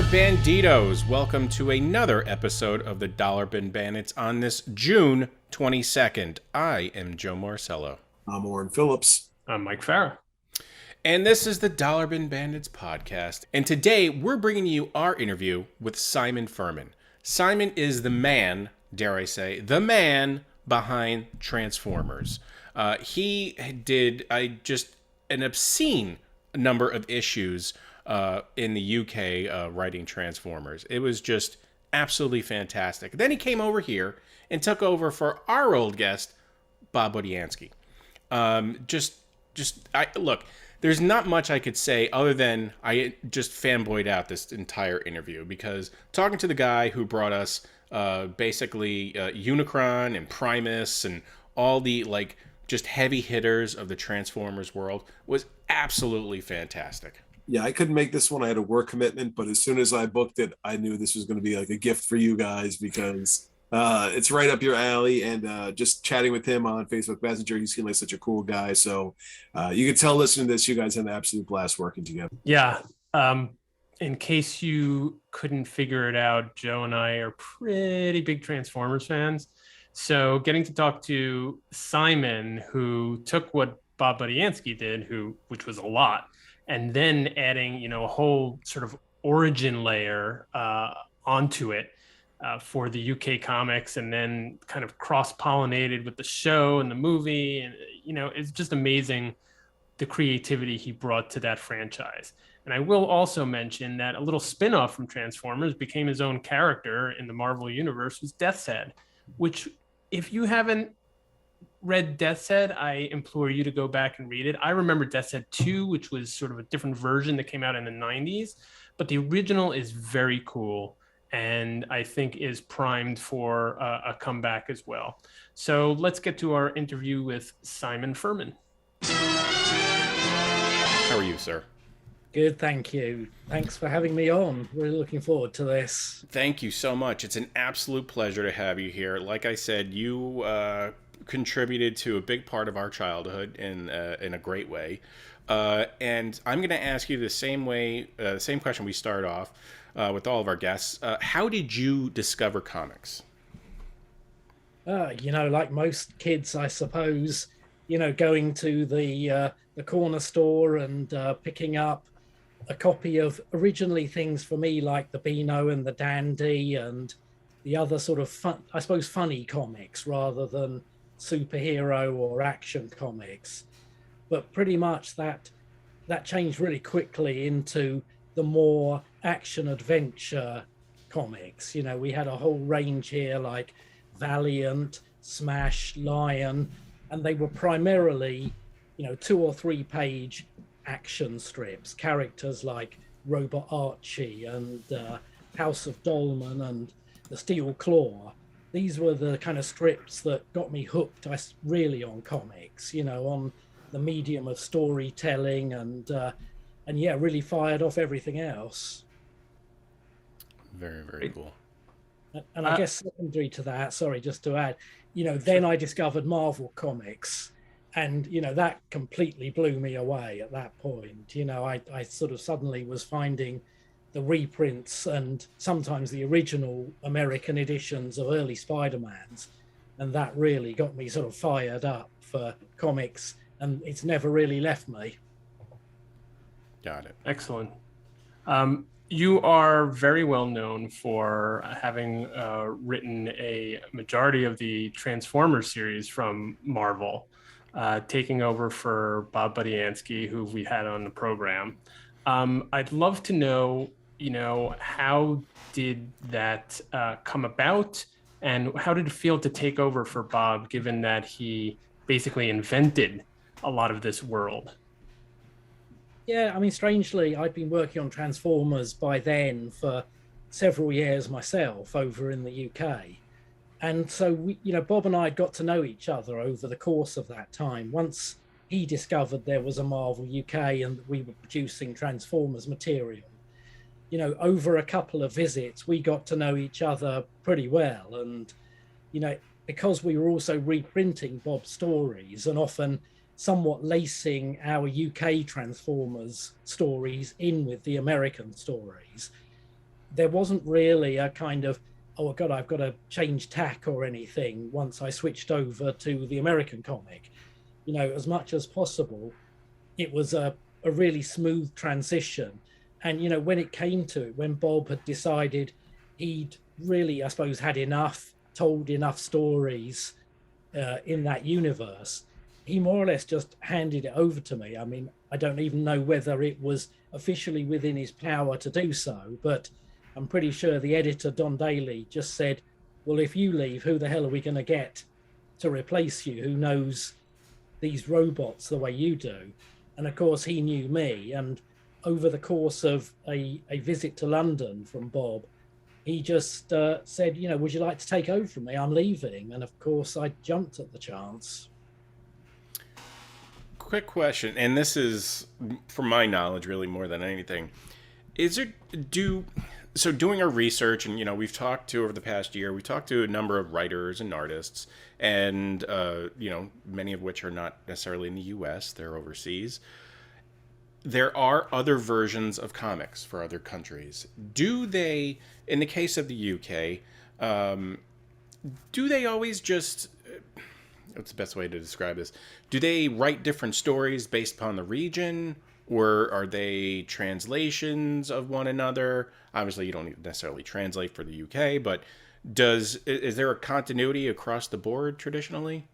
Banditos, welcome to another episode of the Dollar Bin Bandits on this June 22nd. I am Joe Marcello. I'm Warren Phillips. I'm Mike Farah. And this is the Dollar Bin Bandits podcast. And today we're bringing you our interview with Simon Furman. Simon is the man, dare I say, the man behind Transformers. He did an obscene number of issues in the UK writing Transformers. It was just absolutely fantastic. Then he came over here and took over for our old guest, Bob Budiansky. Look, there's not much I could say other than I just fanboyed out this entire interview, because talking to the guy who brought us basically Unicron and Primus and all the just heavy hitters of the Transformers world was absolutely fantastic. Yeah, I couldn't make this one. I had a work commitment, but as soon as I booked it, I knew this was going to be like a gift for you guys, because it's right up your alley. And just chatting with him on Facebook Messenger, he seemed like such a cool guy. So you could tell listening to this, you guys had an absolute blast working together. Yeah. In case you couldn't figure it out, Joe and I are pretty big Transformers fans. So getting to talk to Simon, who took what Bob Budiansky did, which was a lot, and then adding, a whole sort of origin layer onto it for the UK comics, and then kind of cross-pollinated with the show and the movie. And, it's just amazing the creativity he brought to that franchise. And I will also mention that a little spin-off from Transformers became his own character in the Marvel Universe, was Death's Head, which, if you haven't read Death's Head, I implore you to go back and read it. I remember Death's Head 2, which was sort of a different version that came out in the 90s, but the original is very cool and I think is primed for a comeback as well. So let's get to our interview with Simon Furman. How are you, sir? Good, thank you. Thanks for having me on. Really looking forward to this. Thank you so much. It's an absolute pleasure to have you here. Like I said, you contributed to a big part of our childhood in a great way, and I'm going to ask you the same question we start off with all of our guests. How did you discover comics? Like most kids, I suppose, going to the corner store and picking up a copy of originally things for me like the Beano and the Dandy and the other sort of funny comics rather than superhero or action comics. But pretty much that changed really quickly into the more action adventure comics. We had a whole range here like Valiant, Smash, Lion, and they were primarily 2 or 3 page action strips, characters like Robot Archie and House of Dolman and the Steel Claw. These were the kind of strips that got me hooked really on comics, on the medium of storytelling, and really fired off everything else. Very, very cool. And I guess secondary to that, sorry, just to add, then I discovered Marvel Comics, and, that completely blew me away at that point. I sort of suddenly was finding the reprints and sometimes the original American editions of early Spider-Mans, and that really got me sort of fired up for comics, and it's never really left me. Got it. Excellent. You are very well known for having written a majority of the Transformers series from Marvel, taking over for Bob Budiansky, who we had on the program. I'd love to know, how did that come about, and how did it feel to take over for Bob, given that he basically invented a lot of this world? Yeah, I mean, strangely, I'd been working on Transformers by then for several years myself over in the UK. And so, Bob and I got to know each other over the course of that time. Once he discovered there was a Marvel UK and we were producing Transformers material, over a couple of visits, we got to know each other pretty well. And, because we were also reprinting Bob's stories and often somewhat lacing our UK Transformers stories in with the American stories, there wasn't really a kind of, oh God, I've got to change tack or anything once I switched over to the American comic. As much as possible, it was a really smooth transition. And, when it came to it, when Bob had decided he'd really, I suppose, had enough, told enough stories in that universe, he more or less just handed it over to me. I mean, I don't even know whether it was officially within his power to do so, but I'm pretty sure the editor, Don Daly, just said, well, if you leave, who the hell are we going to get to replace you? Who knows these robots the way you do? And of course, he knew me. And over the course of a visit to London from Bob, he just said, would you like to take over from me? I'm leaving. And of course, I jumped at the chance. Quick question, and this is, from my knowledge, really more than anything. Doing our research, and we've talked to over the past year, we've talked to a number of writers and artists, and many of which are not necessarily in the U.S., they're overseas. There are other versions of comics for other countries. Do they, in the case of the UK, do they always just, what's the best way to describe this? Do they write different stories based upon the region, or are they translations of one another? Obviously, you don't necessarily translate for the UK, but is there a continuity across the board traditionally?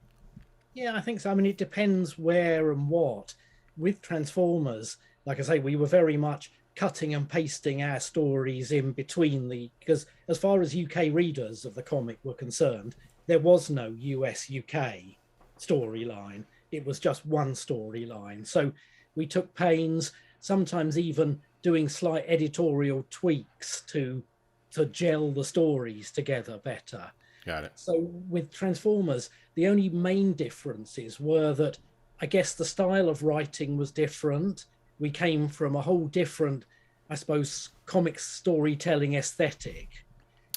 Yeah, I think so. I mean, it depends where and what. With Transformers, like I say, we were very much cutting and pasting our stories in between because as far as UK readers of the comic were concerned, there was no US UK storyline. It was just one storyline. So we took pains, sometimes even doing slight editorial tweaks to gel the stories together better. Got it. So with Transformers, the only main differences were that I guess the style of writing was different. We came from a whole different, I suppose, comic storytelling aesthetic.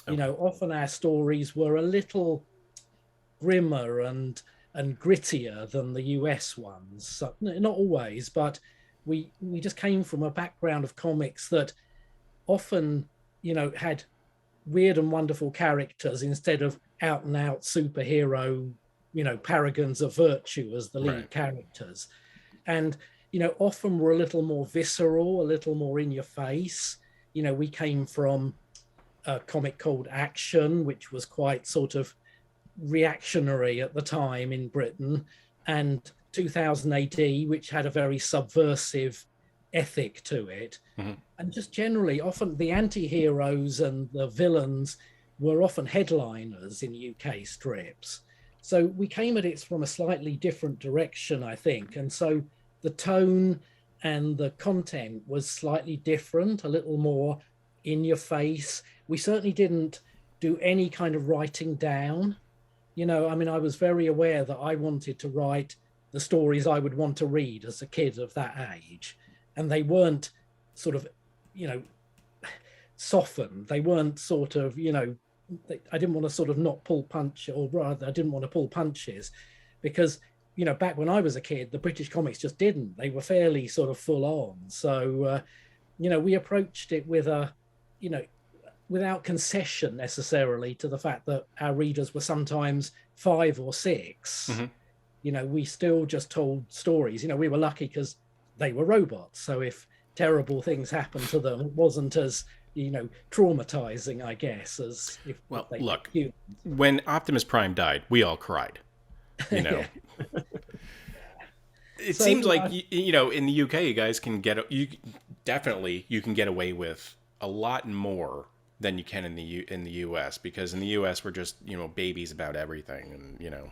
Often our stories were a little grimmer and grittier than the US ones. So, not always, but we just came from a background of comics that often, had weird and wonderful characters instead of out and out superhero, paragons of virtue as the lead characters. And, often were a little more visceral, a little more in your face. We came from a comic called Action, which was quite sort of reactionary at the time in Britain, and 2000 AD, which had a very subversive ethic to it. Mm-hmm. And just generally, often the anti-heroes and the villains were often headliners in UK strips. So we came at it from a slightly different direction, I think. And so the tone and the content was slightly different, a little more in your face. We certainly didn't do any kind of writing down. I was very aware that I wanted to write the stories I would want to read as a kid of that age. And they weren't sort of, softened. They weren't sort of, I didn't want to sort of not pull punch, or rather, I didn't want to pull punches because, back when I was a kid, the British comics just didn't. They were fairly sort of full on. So, we approached it with without concession necessarily to the fact that our readers were sometimes 5 or 6. Mm-hmm. We still just told stories. We were lucky because they were robots. So if terrible things happened to them, it wasn't as, traumatizing, I guess, as if they look, when Optimus Prime died, we all cried. It seems like, in the UK, you guys can you can get away with a lot more than you can in the US, because in the US we're just, babies about everything, and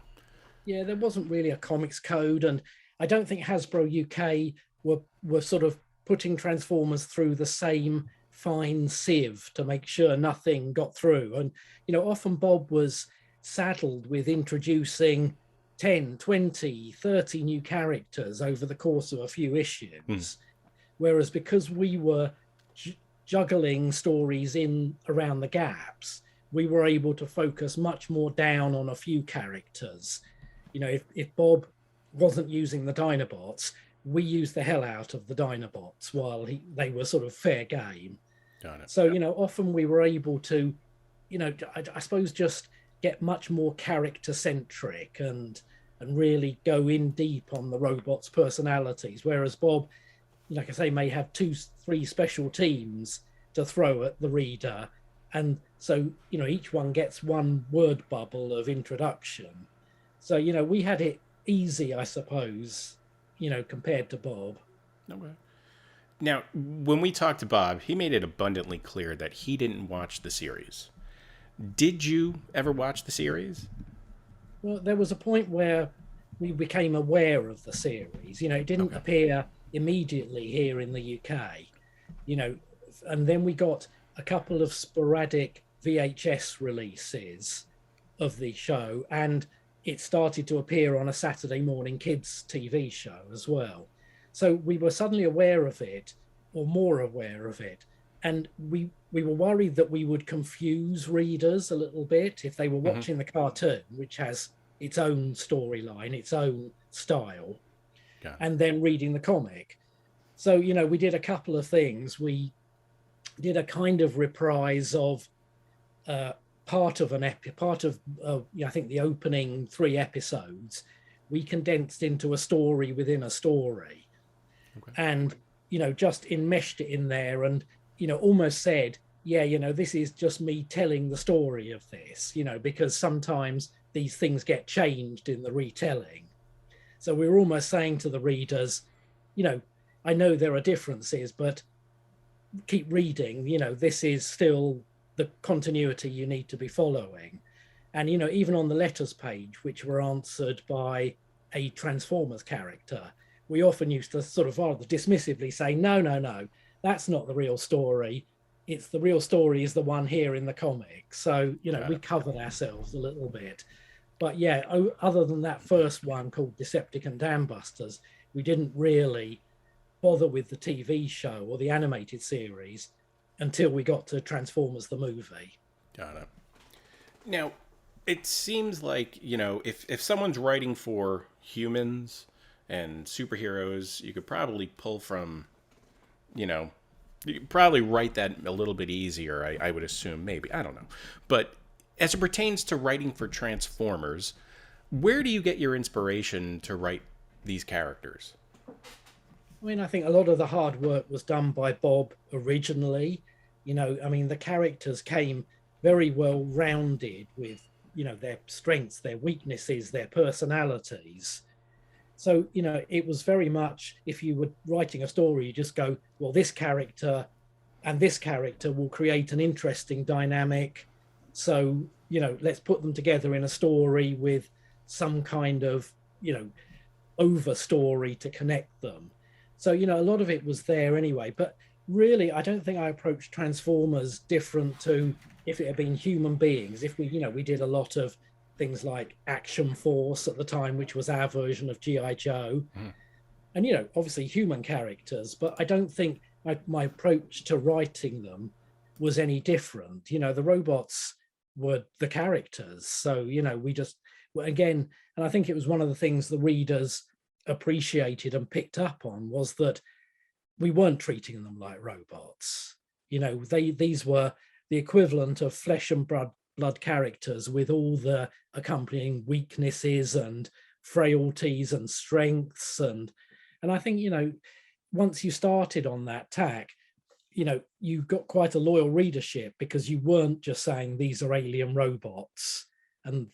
Yeah, there wasn't really a comics code, and I don't think Hasbro UK were sort of putting Transformers through the same fine sieve to make sure nothing got through. And, often Bob was saddled with introducing 10, 20, 30 new characters over the course of a few issues. Whereas because we were juggling stories in around the gaps, we were able to focus much more down on a few characters. If Bob wasn't using the Dinobots, we used the hell out of the Dinobots while they were sort of fair game. Got it. So, often we were able to, I suppose just get much more character centric and really go in deep on the robots' personalities. Whereas Bob, like I say, may have 2-3 special teams to throw at the reader. And so, each one gets one word bubble of introduction. So, we had it easy, I suppose, compared to Bob. Okay. Now, when we talked to Bob, he made it abundantly clear that he didn't watch the series. Did you ever watch the series? Well, there was a point where we became aware of the series. It didn't appear immediately here in the UK, and then we got a couple of sporadic VHS releases of the show, and it started to appear on a Saturday morning kids TV show as well. So we were suddenly aware of it, or more aware of it. And we were worried that we would confuse readers a little bit if they were watching the cartoon, which has its own storyline, its own style, and then reading the comic. So, we did a couple of things. We did a kind of reprise of part of I think the opening 3 episodes. We condensed into a story within a story, and just enmeshed it in there, and almost said, this is just me telling the story of this, because sometimes these things get changed in the retelling. So we were almost saying to the readers, I know there are differences, but keep reading, this is still the continuity you need to be following. And, even on the letters page, which were answered by a Transformers character, we often used to sort of rather dismissively say, no, that's not the real story. It's the real story is the one here in the comic. So, we covered ourselves a little bit. But other than that first one called Decepticon Dam Busters, we didn't really bother with the TV show or the animated series until we got to Transformers the movie. Got it. Now, it seems like, if someone's writing for humans and superheroes, you could probably pull from, you could probably write that a little bit easier, I would assume, maybe. I don't know. But as it pertains to writing for Transformers, where do you get your inspiration to write these characters? I think a lot of the hard work was done by Bob originally. The characters came very well rounded with, their strengths, their weaknesses, their personalities. So, it was very much, if you were writing a story, you just go, well, this character and this character will create an interesting dynamic. So, let's put them together in a story with some kind of, over story to connect them. So, a lot of it was there anyway. But really, I don't think I approached Transformers different to if it had been human beings. If we did a lot of things like Action Force at the time, which was our version of G.I. Joe. And, obviously human characters. But I don't think my approach to writing them was any different. The robots were the characters. So, we just, again, and I think it was one of the things the readers appreciated and picked up on was that we weren't treating them like robots. These were the equivalent of flesh and blood characters with all the accompanying weaknesses and frailties and strengths. And I think, once you started on that tack, you got quite a loyal readership because you weren't just saying these are alien robots and,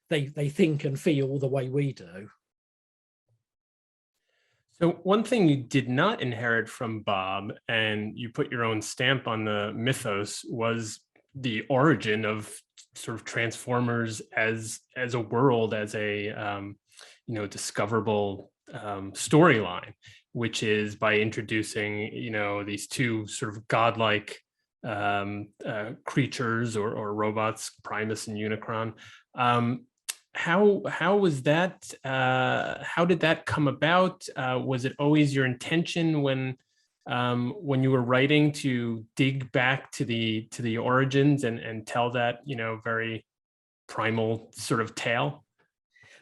they think and feel the way we do. So one thing you did not inherit from Bob, and you put your own stamp on the mythos, was the origin of sort of Transformers as a world, as a discoverable storyline, which is by introducing these two sort of godlike creatures or robots, Primus and Unicron. How was that? How did that come about? Was it always your intention when you were writing to dig back to the origins and tell that very primal sort of tale?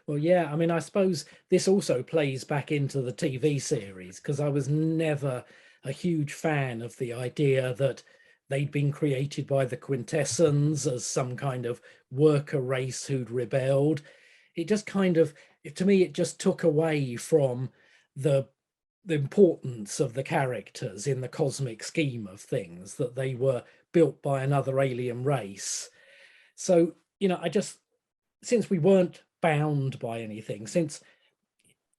Well, yeah, I suppose this also plays back into the TV series because I was never a huge fan of the idea that they'd been created by the Quintessence as some kind of worker race who'd rebelled. It just kind of, to me, it just took away from the importance of the characters in the cosmic scheme of things, that they were built by another alien race. So, I just, since we weren't bound by anything, since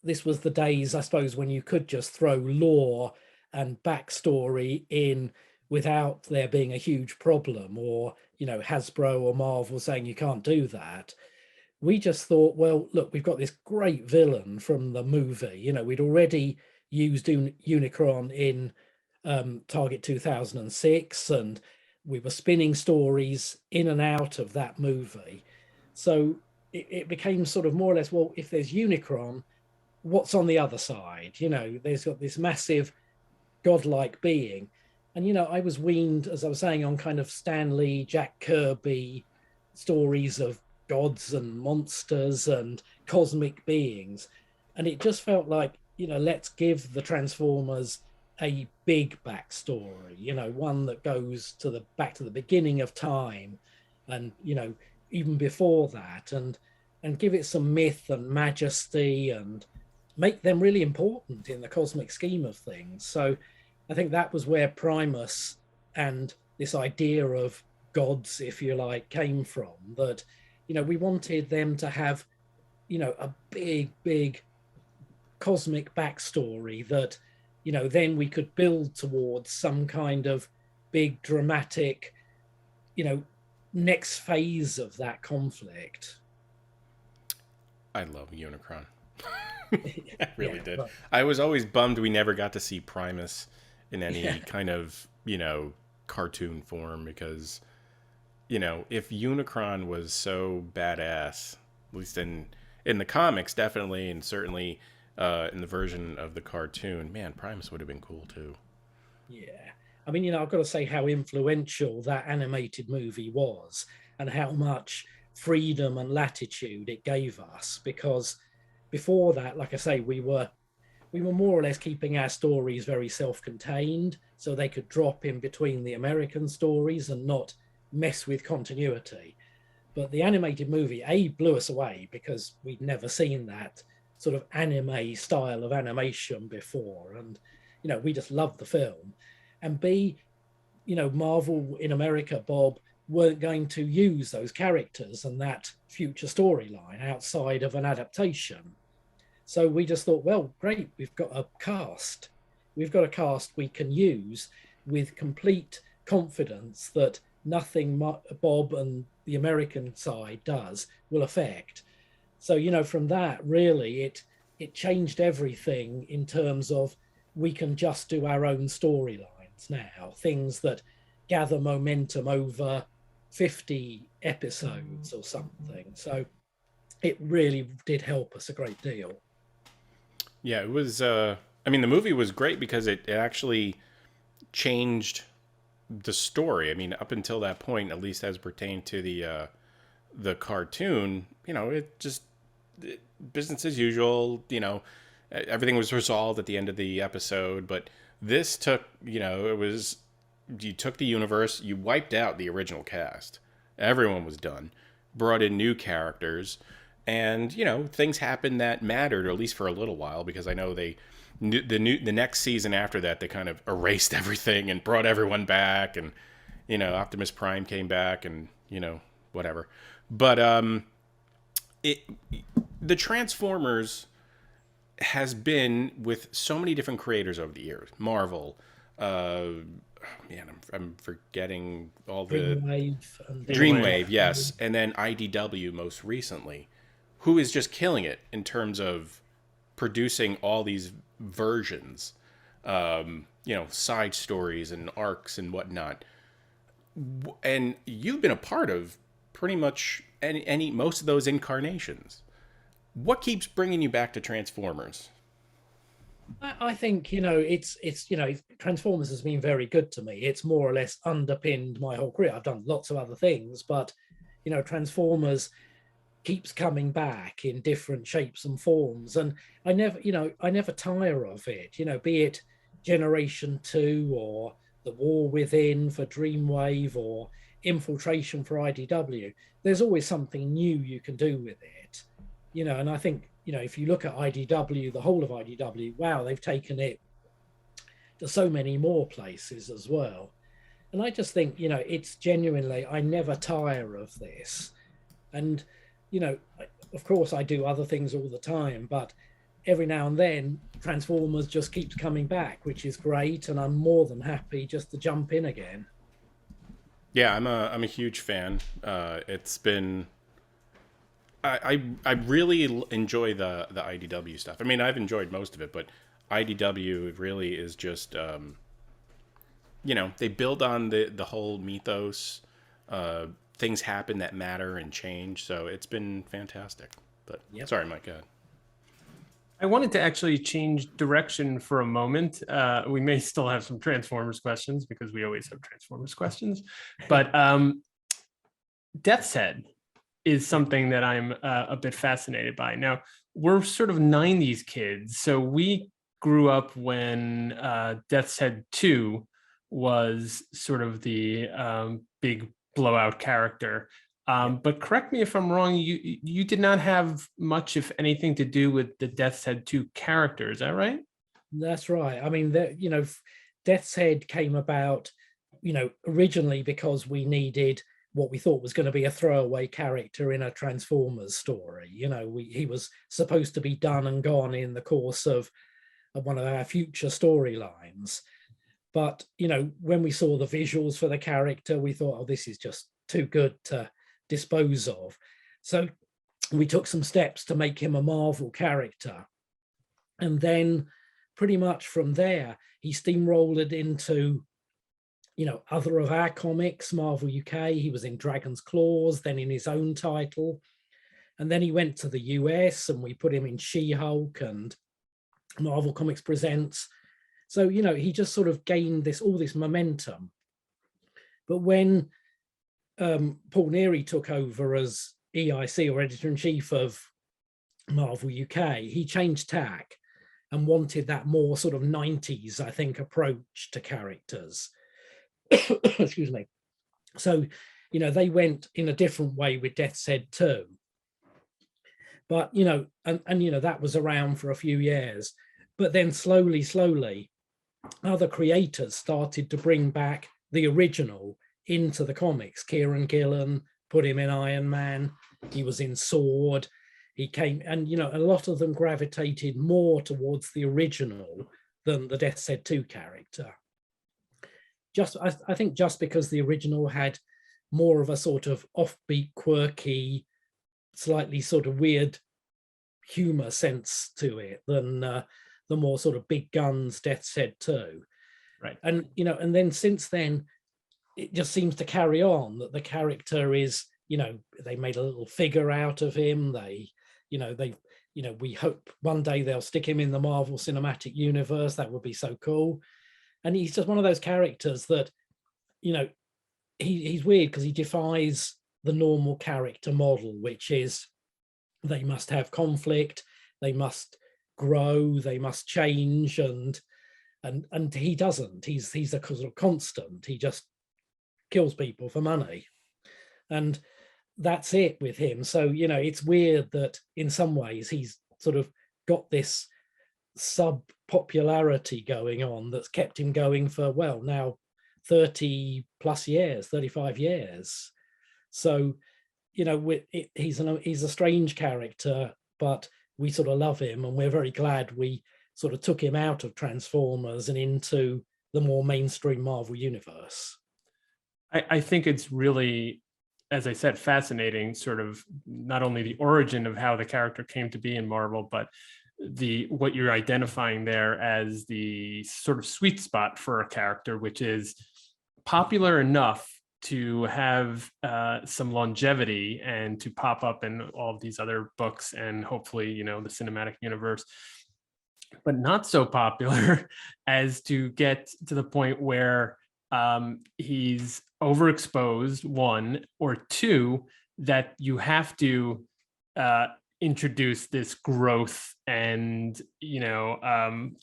this was the days, I suppose, when you could just throw lore and backstory in without there being a huge problem, or, Hasbro or Marvel saying you can't do that. We just thought, well, look, we've got this great villain from the movie. We'd already used Unicron in Target 2006, and we were spinning stories in and out of that movie. So it became sort of more or less, well, if there's Unicron, what's on the other side? There's got this massive godlike being. And, I was weaned, as I was saying, on kind of Stan Lee, Jack Kirby stories of gods and monsters and cosmic beings. And it just felt like, let's give the Transformers a big backstory, one that goes back to the beginning of time, and, even before that, and give it some myth and majesty and make them really important in the cosmic scheme of things. So I think that was where Primus and this idea of gods, if you like, came from. That, we wanted them to have, a big cosmic backstory that, then we could build towards some kind of big dramatic, next phase of that conflict. I love Unicron. I really did. But I was always bummed we never got to see Primus in any kind of, cartoon form, because, if Unicron was so badass, at least in the comics, definitely, and certainly in the version of the cartoon, man, Primus would have been cool too. yeah, I mean, I've got to say how influential that animated movie was, and how much freedom and latitude it gave us, because before that, like I say, we were more or less keeping our stories very self-contained, so they could drop in between the American stories and not mess with continuity. But the animated movie, blew us away because we'd never seen that sort of anime style of animation before, and we just loved the film. And B, Marvel in America, Bob, weren't going to use those characters and that future storyline outside of an adaptation. So we just thought, well, great, we've got a cast we can use with complete confidence that nothing Bob and the American side does will affect. So, from that, really, it changed everything in terms of we can just do our own storylines now, things that gather momentum over 50 episodes or something. So it really did help us a great deal. Yeah, it was, the movie was great because it actually changed the story. I mean, up until that point, at least as pertained to the cartoon, business as usual, everything was resolved at the end of the episode. But this took, you took the universe, you wiped out the original cast. Everyone was done. Brought in new characters. And, things happened that mattered, or at least for a little while, because I know the next season after that, they kind of erased everything and brought everyone back, and, Optimus Prime came back, and, whatever. But the Transformers has been with so many different creators over the years. Marvel, I'm forgetting all the Dreamwave, yes, and then IDW most recently, who is just killing it in terms of producing all these versions, side stories and arcs and whatnot. And you've been a part of pretty much most of those incarnations. What keeps bringing you back to Transformers? I think, it's Transformers has been very good to me. It's more or less underpinned my whole career. I've done lots of other things, but, Transformers keeps coming back in different shapes and forms. And I never tire of it, be it Generation 2 or The War Within for Dreamwave or Infiltration for IDW, there's always something new you can do with it. And I think, if you look at IDW, the whole of IDW, wow, they've taken it to so many more places as well. And I just think, it's genuinely, I never tire of this. And, of course I do other things all the time, but every now and then Transformers just keeps coming back, which is great. And I'm more than happy just to jump in again. Yeah, I'm a huge fan. It's been, I really enjoy the IDW stuff. I mean, I've enjoyed most of it, but IDW really is just, they build on the whole mythos. Things happen that matter and change, so it's been fantastic. But Sorry, Mike, go ahead. I wanted to actually change direction for a moment. We may still have some Transformers questions because we always have Transformers questions, but Death's Head is something that I'm a bit fascinated by. Now, we're sort of 90s kids, so we grew up when Death's Head 2 was sort of the big blowout character. But correct me if I'm wrong, you did not have much, if anything, to do with the Death's Head 2 character. Is that right? That's right. I mean, Death's Head came about, originally because we needed what we thought was going to be a throwaway character in a Transformers story. He was supposed to be done and gone in the course of one of our future storylines. But, when we saw the visuals for the character, we thought, oh, this is just too good to dispose of. So we took some steps to make him a Marvel character. And then pretty much from there, he steamrolled into, other of our comics, Marvel UK. He was in Dragon's Claws, then in his own title. And then he went to the US and we put him in She-Hulk and Marvel Comics Presents. So, he just sort of gained all this momentum. But when Paul Neary took over as EIC, or editor-in-chief of Marvel UK, he changed tack and wanted that more sort of 90s, I think, approach to characters. Excuse me. So, they went in a different way with Death's Head 2. But, and that was around for a few years. But then slowly, other creators started to bring back the original into the comics. Kieran Gillen put him in Iron Man. He was in Sword. He came, and a lot of them gravitated more towards the original than the Death's Head 2 character. I think just because the original had more of a sort of offbeat, quirky, slightly sort of weird humor sense to it than the more sort of big guns Death's Head 2. Right. And and then since then it just seems to carry on, that the character is, they made a little figure out of him. We hope one day they'll stick him in the Marvel Cinematic Universe. That would be so cool. And he's just one of those characters that, he's weird because he defies the normal character model, which is they must have conflict, they must grow, they must change, and he doesn't. He's a sort of constant. He just kills people for money, and that's it with him. So it's weird that in some ways he's sort of got this sub popularity going on that's kept him going for now 30 plus years, 35 years. So he's a strange character, but we sort of love him, and we're very glad we sort of took him out of Transformers and into the more mainstream Marvel universe. I think it's really, as I said, fascinating, sort of not only the origin of how the character came to be in Marvel, but what you're identifying there as the sort of sweet spot for a character, which is popular enough to have some longevity and to pop up in all of these other books and hopefully, the cinematic universe, but not so popular as to get to the point where he's overexposed, one, or two, that you have to introduce this growth and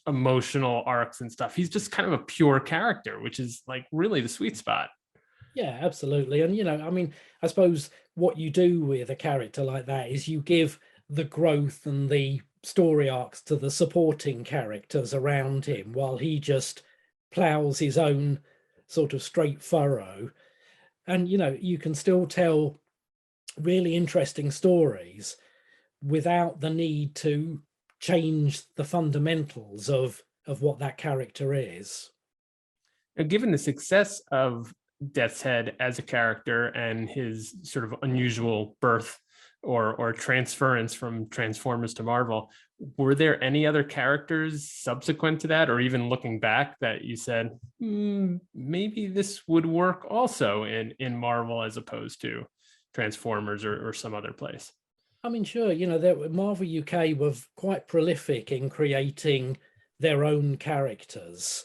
emotional arcs and stuff. He's just kind of a pure character, which is like really the sweet spot. Yeah, absolutely. And I mean, I suppose what you do with a character like that is you give the growth and the story arcs to the supporting characters around him while he just plows his own sort of straight furrow. And you can still tell really interesting stories without the need to change the fundamentals of what that character is. Now, given the success of Death's Head as a character and his sort of unusual birth or transference from Transformers to Marvel, were there any other characters subsequent to that, or even looking back, that you said, maybe this would work also in Marvel as opposed to Transformers or some other place? I mean, sure, Marvel UK were quite prolific in creating their own characters.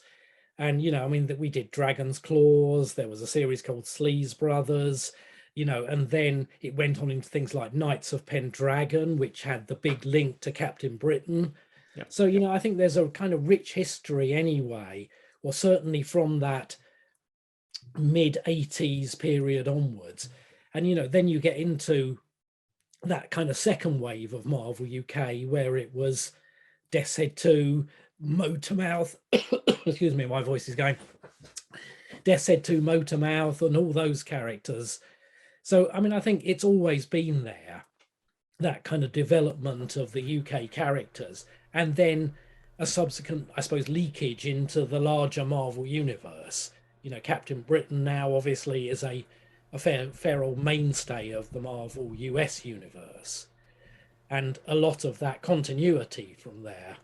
And, I mean, that we did Dragon's Claws, there was a series called Sleaze Brothers, and then it went on into things like Knights of Pendragon, which had the big link to Captain Britain. Yeah. So, I think there's a kind of rich history anyway, or certainly from that mid-80s period onwards. And, then you get into that kind of second wave of Marvel UK, where it was Death's Head 2, Motormouth, excuse me, my voice is going, Death's Head 2, Motormouth, and all those characters. So, I mean, I think it's always been there, that kind of development of the UK characters, and then a subsequent, I suppose, leakage into the larger Marvel universe. Captain Britain now obviously is a fair old mainstay of the Marvel US universe, and a lot of that continuity from there.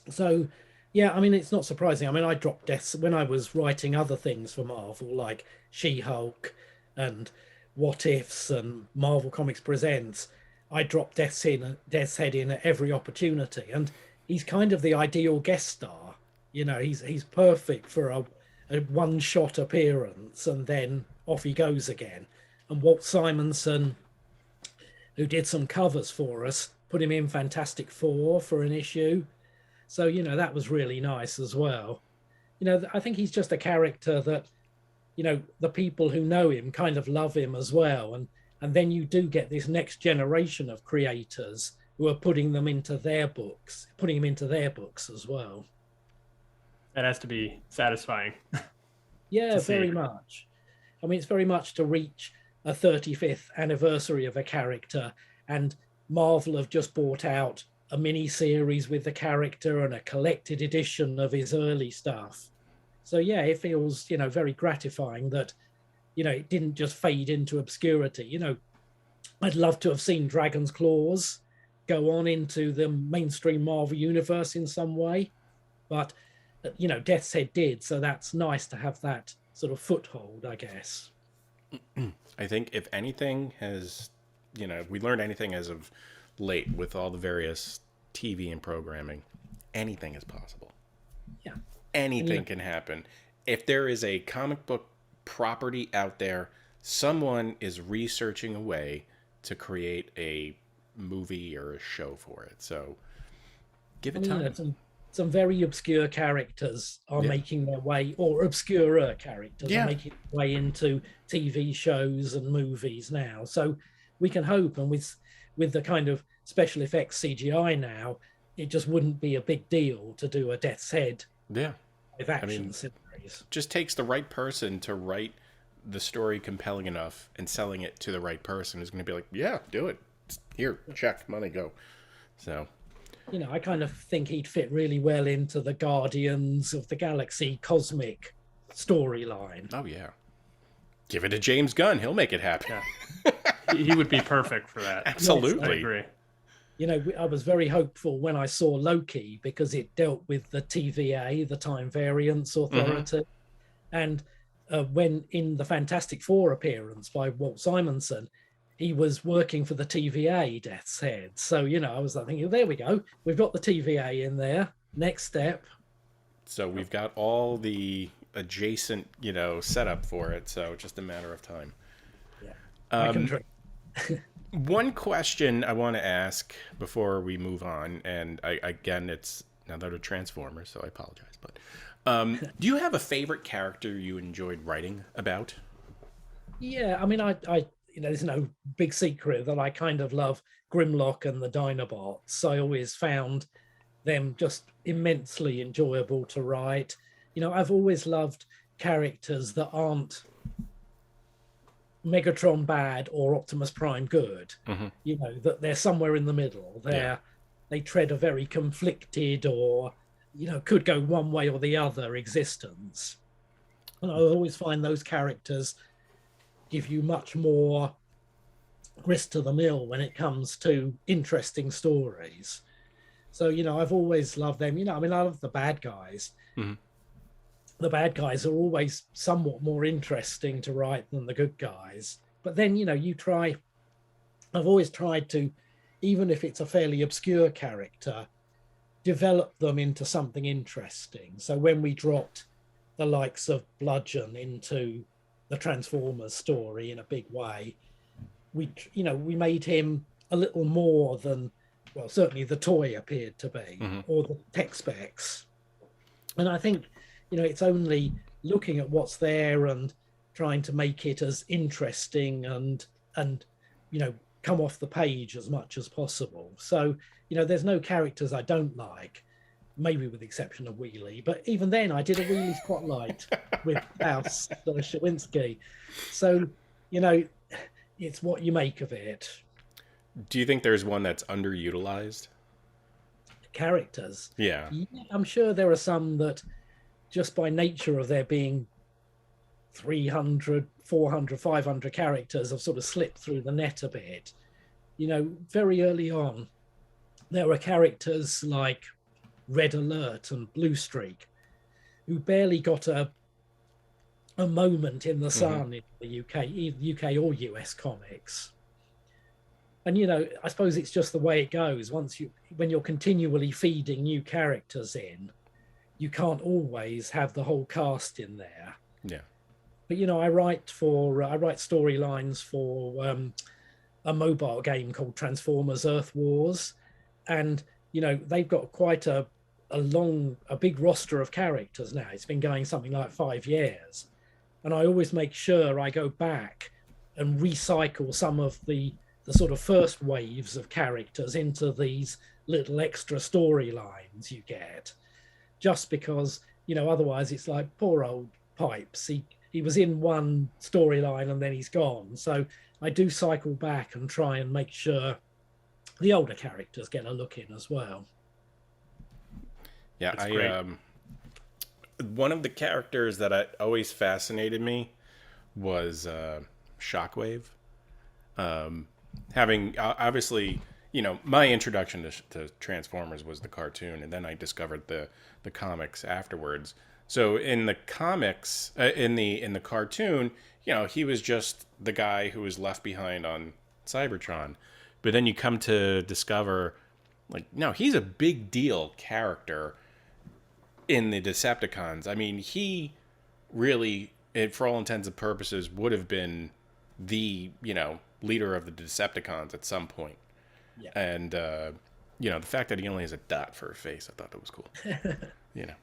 So, yeah, I mean, it's not surprising. I mean, I dropped Deaths when I was writing other things for Marvel, like She-Hulk and What Ifs and Marvel Comics Presents. I dropped Death's Head in at every opportunity, and he's kind of the ideal guest star. He's perfect for a one-shot appearance, and then off he goes again. And Walt Simonson, who did some covers for us, put him in Fantastic Four for an issue. So, that was really nice as well. I think he's just a character that, the people who know him kind of love him as well. And then you do get this next generation of creators who are putting him into their books as well. That has to be satisfying. Yeah, very much. I mean, it's very much to reach a 35th anniversary of a character, and Marvel have just brought out a mini series with the character and a collected edition of his early stuff. So yeah, it feels, very gratifying that, it didn't just fade into obscurity. I'd love to have seen Dragon's Claws go on into the mainstream Marvel universe in some way, but Death's Head did, so that's nice to have that sort of foothold, I guess. I think if anything has, we learned anything as of late with all the various TV and programming, anything is possible. Yeah. Anything can happen. If there is a comic book property out there, someone is researching a way to create a movie or a show for it. So give it time. Some very obscure characters are making their way, or obscurer characters are making their way into TV shows and movies now. So we can hope, and with the kind of special effects CGI now, it just wouldn't be a big deal to do a Death's Head live action series. Just takes the right person to write the story compelling enough, and selling it to the right person who's going to be like, yeah, do it. Here, check, money, go. So... I kind of think he'd fit really well into the Guardians of the Galaxy cosmic storyline. Oh, yeah. Give it to James Gunn. He'll make it happen. Yeah. He would be perfect for that. Absolutely. Yes, I agree. I was very hopeful when I saw Loki, because it dealt with the TVA, the Time Variance Authority. Mm-hmm. And when in the Fantastic Four appearance by Walt Simonson, he was working for the TVA, Death's Head. So, I was thinking, there we go. We've got the TVA in there. Next step. So we've got all the adjacent, setup for it. So just a matter of time. Yeah. I can One question I want to ask before we move on, and again, it's another Transformers, so I apologize. But do you have a favorite character you enjoyed writing about? Yeah, I mean, there's no big secret that I kind of love Grimlock and the Dinobots. I always found them just immensely enjoyable to write. I've always loved characters that aren't Megatron bad or Optimus Prime good. That they're somewhere in the middle. They tread a very conflicted or, could go one way or the other existence. And I always find those characters give you much more grist to the mill when it comes to interesting stories. So, I've always loved them. I love the bad guys. The bad guys are always somewhat more interesting to write than the good guys. But then, I've always tried to, even if it's a fairly obscure character, develop them into something interesting. So when we dropped the likes of Bludgeon into the Transformers story in a big way, we made him a little more than, well, certainly the toy appeared to be, or the tech specs. And I think, it's only looking at what's there and trying to make it as interesting and come off the page as much as possible. So, there's no characters I don't like, maybe with the exception of Wheelie. But even then, I did a Wheelie spotlight with Klaus Shawinski. So, it's what you make of it. Do you think there's one that's underutilized? Characters. Yeah. I'm sure there are some that, just by nature of there being 300, 400, 500 characters, have sort of slipped through the net a bit. Very early on, there were characters like Red Alert and Blue Streak who barely got a moment in the sun in the UK or US comics. And, I suppose it's just the way it goes. When you're continually feeding new characters in, you can't always have the whole cast in there. Yeah. But, I write storylines for a mobile game called Transformers Earth Wars. And, they've got quite a big roster of characters now. It's been going something like 5 years. And I always make sure I go back and recycle some of the sort of first waves of characters into these little extra storylines you get. Just because, otherwise it's like poor old Pipes. He was in one storyline and then he's gone. So I do cycle back and try and make sure the older characters get a look in as well. Yeah, one of the characters that always fascinated me was Shockwave. Having obviously, my introduction to Transformers was the cartoon, and then I discovered the comics afterwards. So in the comics, in the cartoon, he was just the guy who was left behind on Cybertron. But then you come to discover, no, he's a big deal character in the Decepticons. I mean, he really, for all intents and purposes, would have been the, leader of the Decepticons at some point. Yeah. And, the fact that he only has a dot for a face, I thought that was cool.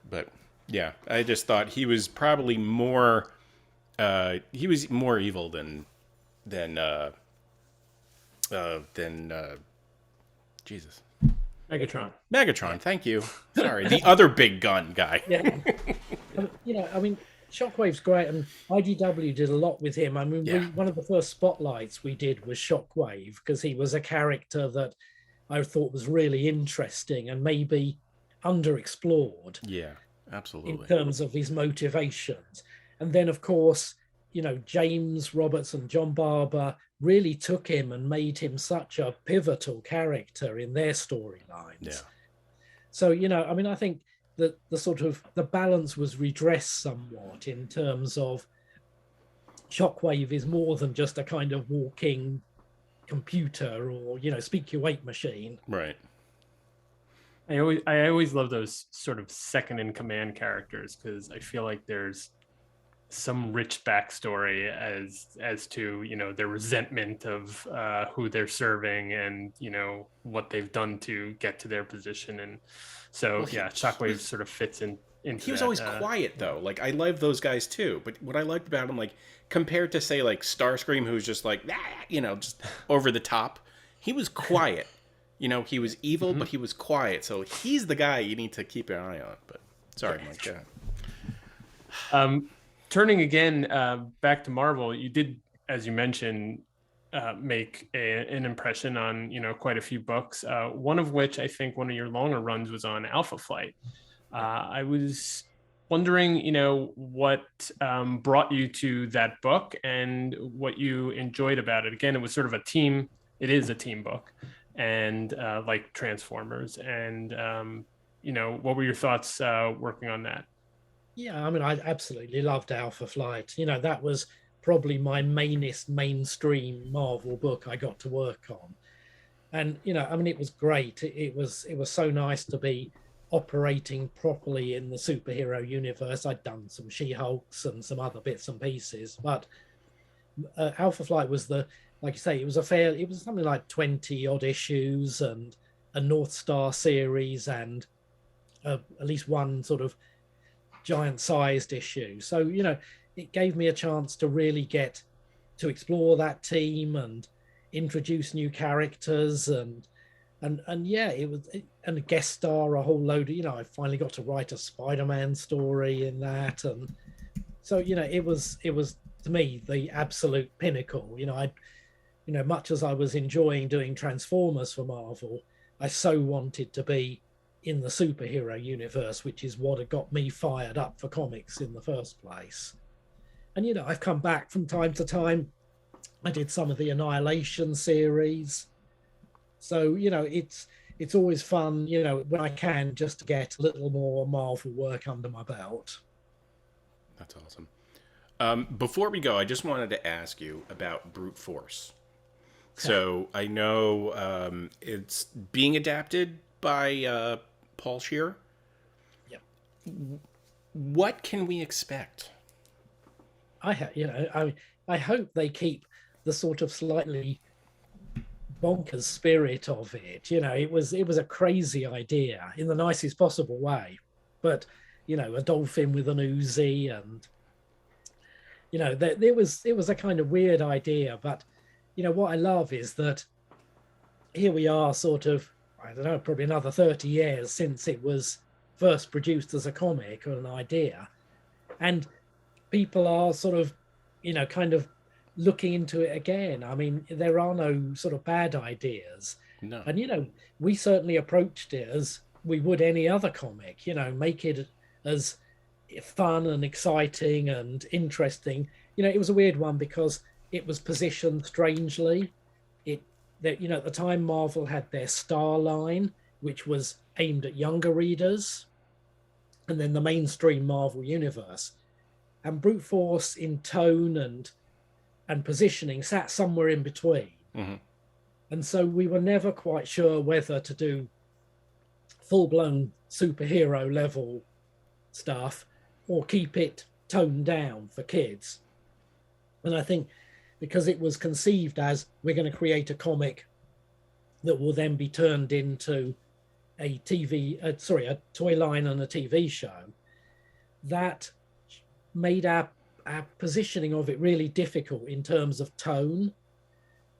But yeah, I just thought he was probably more evil than Jesus. Megatron, thank you. Sorry, the other big gun guy. Yeah. Shockwave's great, and IDW did a lot with him. One of the first spotlights we did was Shockwave, because he was a character that I thought was really interesting and maybe underexplored. Yeah, absolutely. In terms of his motivations. And then, of course, James Roberts and John Barber really took him and made him such a pivotal character in their storylines. Yeah. So, I think that the balance was redressed somewhat in terms of Shockwave is more than just a kind of walking computer or, speak your weight machine. Right. I always love those sort of second in command characters, because I feel like there's some rich backstory as to, you know, their resentment of who they're serving and, you know, what they've done to get to their position. And so, Well, Shockwave sort of fits into he was that, always quiet though. Like I love those guys too, but what I liked about him, like compared to say like Starscream, who's just like you know, just over the top, he was quiet. You know, he was evil, but he was quiet. So he's the guy you need to keep an eye on. But sorry, Mike. Go ahead. Turning again back to Marvel, you did, as you mentioned, make an impression on, you know, quite a few books. One of which I think one of your longer runs was on Alpha Flight. I was wondering, you know, what brought you to that book and what you enjoyed about it. Again, it was sort of it is a team book, and like Transformers. And, you know, what were your thoughts working on that? Yeah, I mean, I absolutely loved Alpha Flight. You know, that was probably my mainstream Marvel book I got to work on. And, you know, I mean, it was great. It was so nice to be operating properly in the superhero universe. I'd done some She-Hulks and some other bits and pieces, but Alpha Flight was like you say, it was something like 20 odd issues and a North Star series and at least one sort of giant sized issue. So, you know, it gave me a chance to really get to explore that team and introduce new characters and yeah, and guest star a whole load of, you know, I finally got to write a Spider-Man story in that. And so, you know, it was to me the absolute pinnacle. You know, much as I was enjoying doing Transformers for Marvel, I so wanted to be in the superhero universe, which is what had got me fired up for comics in the first place. And, you know, I've come back from time to time. I did some of the Annihilation series. So, you know, it's always fun, you know, when I can, just to get a little more Marvel work under my belt. That's awesome. Before we go, I just wanted to ask you about Brute Force. So I know it's being adapted by Paul Scheer. Yep. What can we expect? I hope they keep the sort of slightly bonkers spirit of it. You know, it was a crazy idea in the nicest possible way, but you know, a dolphin with an Uzi, and you know, it was a kind of weird idea. But you know, what I love is that here we are, sort of, I don't know, probably another 30 years since it was first produced as a comic or an idea, and people are sort of, you know, kind of looking into it again. I mean, there are no sort of bad ideas. No. And, you know, we certainly approached it as we would any other comic, you know, make it as fun and exciting and interesting. You know, it was a weird one because it was positioned strangely. That, you know, at the time Marvel had their Star line, which was aimed at younger readers, and then the mainstream Marvel universe. And Brute Force in tone and positioning sat somewhere in between. Mm-hmm. And so we were never quite sure whether to do full-blown superhero level stuff or keep it toned down for kids. And I think because it was conceived as, we're going to create a comic that will then be turned into a toy line and a TV show, that made our positioning of it really difficult in terms of tone.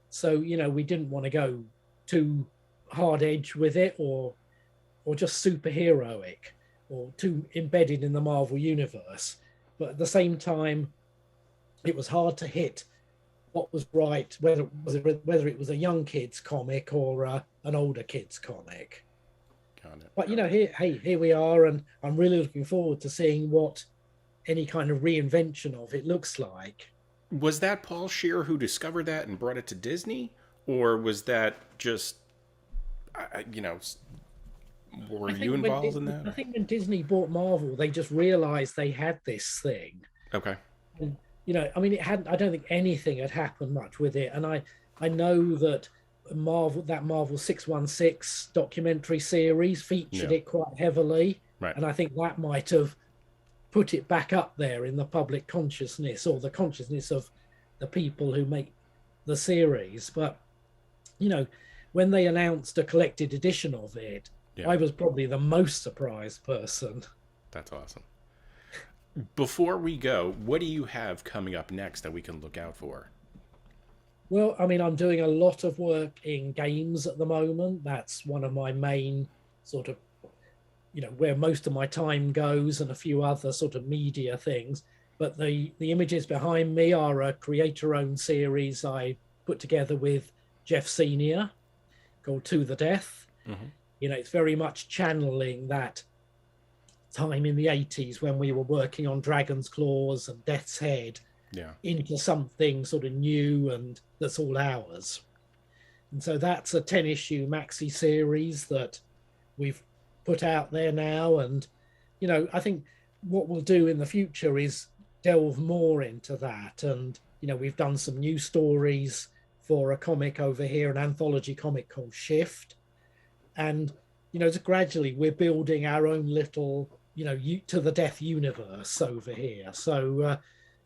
So, you know, we didn't want to go too hard edge with it or just superheroic or too embedded in the Marvel universe. But at the same time, it was hard to hit what was right, whether it was a young kids comic or an older kids comic. Got it. But you know, here we are, and I'm really looking forward to seeing what any kind of reinvention of it looks like. Was that Paul Scheer who discovered that and brought it to Disney, or was that just, you know, were you involved in that? I think when Disney bought Marvel, they just realized they had this thing. Okay. And, you know, I mean, I don't think anything had happened much with it. And I know that Marvel 616 documentary series featured it quite heavily. Right. And I think that might have put it back up there in the public consciousness, or the consciousness of the people who make the series. But when they announced a collected edition of it, I was probably the most surprised person. That's awesome. Before we go, what do you have coming up next that we can look out for? Well, I mean, I'm doing a lot of work in games at the moment. That's one of my main sort of, where most of my time goes, and a few other sort of media things. But the images behind me are a creator-owned series I put together with Jeff Senior called To the Death. Mm-hmm. It's very much channeling that time in the 80s when we were working on Dragon's Claws and Death's Head into something sort of new and that's all ours. And so that's a 10-issue maxi series that we've put out there now. And, I think what we'll do in the future is delve more into that. And, we've done some new stories for a comic over here, an anthology comic called Shift. And, gradually we're building our own little, To the Death universe over here. So,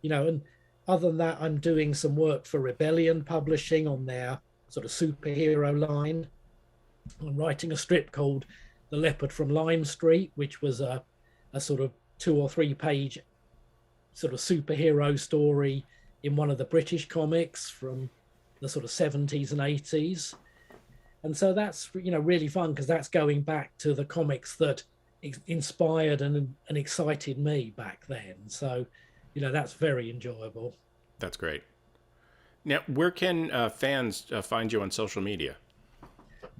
and other than that, I'm doing some work for Rebellion Publishing on their sort of superhero line. I'm writing a strip called The Leopard from Lime Street, which was a sort of 2 or 3 page sort of superhero story in one of the British comics from the sort of 70s and 80s. And so that's, really fun, because that's going back to the comics that inspired and excited me back then. So, that's very enjoyable. That's great. Now, where can fans find you on social media?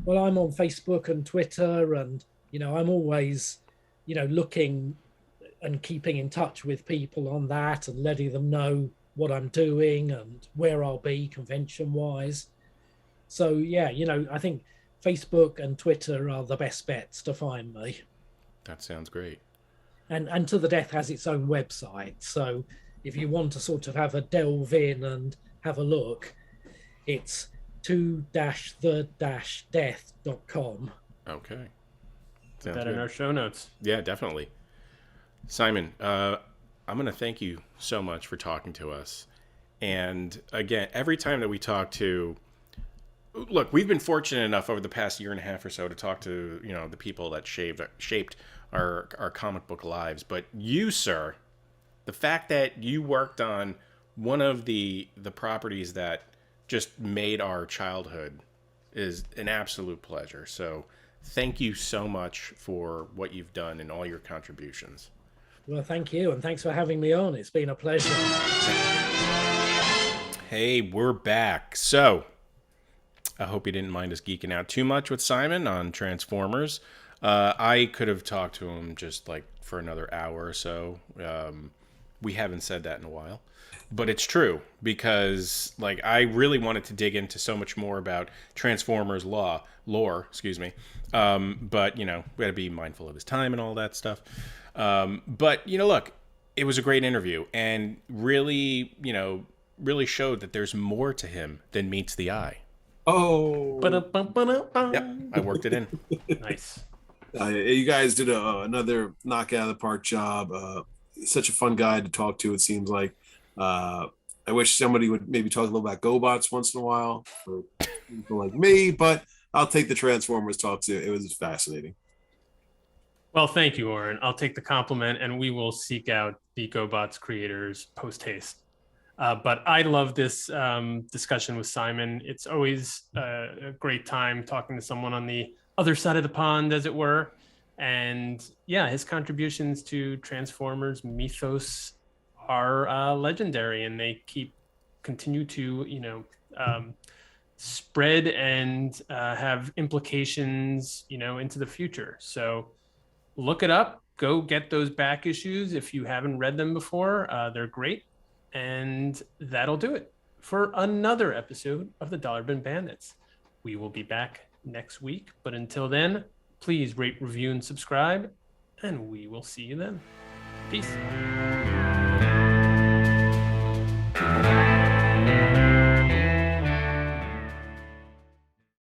Well, I'm on Facebook and Twitter, and, I'm always, looking and keeping in touch with people on that and letting them know what I'm doing and where I'll be convention-wise. So, yeah, I think Facebook and Twitter are the best bets to find me. That sounds great. And To the Death has its own website. So if you want to sort of have a delve in and have a look, it's to-the-death.com. Okay. Put that in our show notes. Yeah, definitely. Simon, I'm going to thank you so much for talking to us. And again, every time that we talk to, look, we've been fortunate enough over the past year and a half or so to talk to, the people that shaped our comic book lives. But you, sir, the fact that you worked on one of the properties that just made our childhood is an absolute pleasure. So thank you so much for what you've done and all your contributions. Well, thank you. And thanks for having me on. It's been a pleasure. Hey, we're back. So I hope you didn't mind us geeking out too much with Simon on Transformers. I could have talked to him just like for another hour or so. We haven't said that in a while, but it's true, because like I really wanted to dig into so much more about Transformers lore, but we had to be mindful of his time and all that stuff. But look, it was a great interview, and really showed that there's more to him than meets the eye. Oh, Yep, I worked it in. Nice. You guys did another knockout of the park job. Such a fun guy to talk to, it seems like. I wish somebody would maybe talk a little about GoBots once in a while for people like me, but I'll take the Transformers talk too. It was fascinating. Well, thank you, Oren. I'll take the compliment, and we will seek out the GoBots creators post-haste. But I love this discussion with Simon. It's always a great time talking to someone on the other side of the pond, as it were. And yeah, his contributions to Transformers mythos are legendary, and they continue to spread and have implications into the future. So look it up, go get those back issues if you haven't read them before. They're great. And that'll do it for another episode of the Dollar Bin Bandits. We will be back next week, but until then, please rate, review, and subscribe, and we will see you then. Peace.